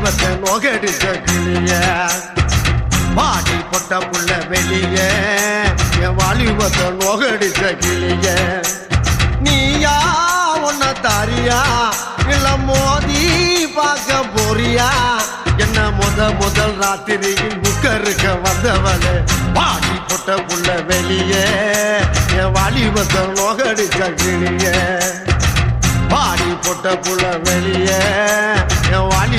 வாலிபத்தை நோகடிச்ச கிளிய பாடி பொட்ட புள்ள வெளிய என் வாலிபத்தை நோகடிச்ச கிளிய நீயா உன்ன தாரியா இல்ல மோதி பார்க்க போறியா என்ன முதல் ராத்திரியில் புக்கருக்க வந்தவளே பாடி பொட்ட புள்ள வெளிய என் வாலிபத்தை நோகடிச்ச கிளிய பாடி பொட்ட புள்ள வெளிய என் வாலி